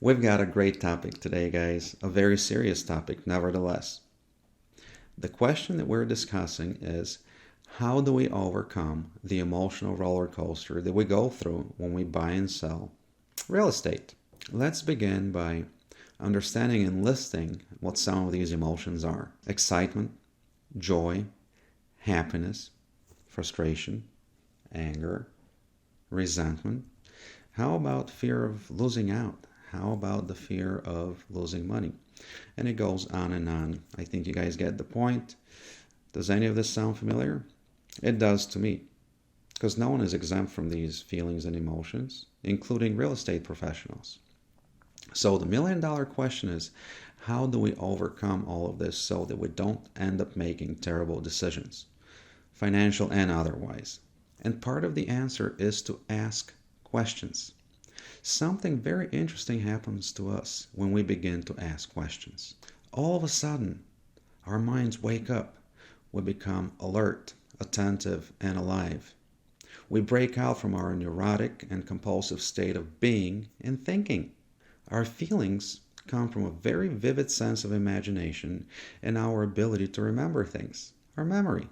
We've got a great topic today, guys. A very serious topic, nevertheless. The question that we're discussing is how do we overcome the emotional roller coaster that we go through when we buy and sell real estate? Let's begin by understanding and listing what some of these emotions are: excitement, joy, happiness, frustration, anger, resentment. How about fear of losing out? How about the fear of losing money? And it goes on and on. I think you guys get the point. Does any of this sound familiar? It does to me, because no one is exempt from these feelings and emotions, including real estate professionals. So the $1,000,000 question is, how do we overcome all of this so that we don't end up making terrible decisions, financial and otherwise? And part of the answer is to ask questions. Something very interesting happens to us when we begin to ask questions. All of a sudden, our minds wake up. We become alert, attentive, and alive. We break out from our neurotic and compulsive state of being and thinking. Our feelings come from a very vivid sense of imagination and our ability to remember things, our memory.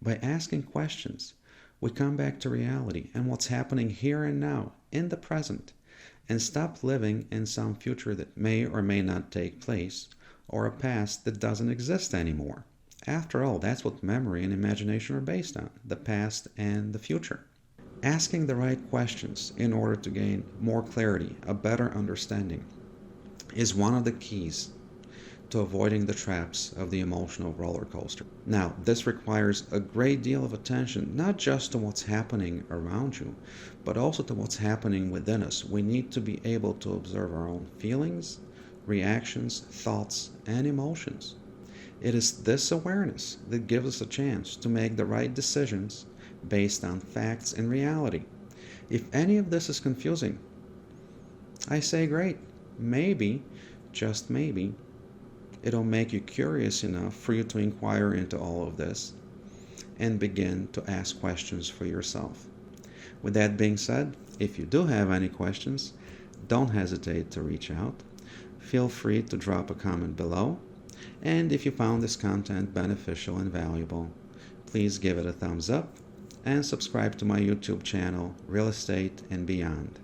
By asking questions, we come back to reality and what's happening here and now, in the present, and stop living in some future that may or may not take place, or a past that doesn't exist anymore. After all, that's what memory and imagination are based on, the past and the future. Asking the right questions in order to gain more clarity, a better understanding, is one of the keys to avoiding the traps of the emotional roller coaster. Now, this requires a great deal of attention, not just to what's happening around you, but also to what's happening within us. We need to be able to observe our own feelings, reactions, thoughts, and emotions. It is this awareness that gives us a chance to make the right decisions based on facts and reality. If any of this is confusing, I say great. Maybe, just maybe, it'll make you curious enough for you to inquire into all of this and begin to ask questions for yourself. With that being said, if you do have any questions, don't hesitate to reach out. Feel free to drop a comment below. And if you found this content beneficial and valuable, please give it a thumbs up and subscribe to my YouTube channel, Real Estate and Beyond.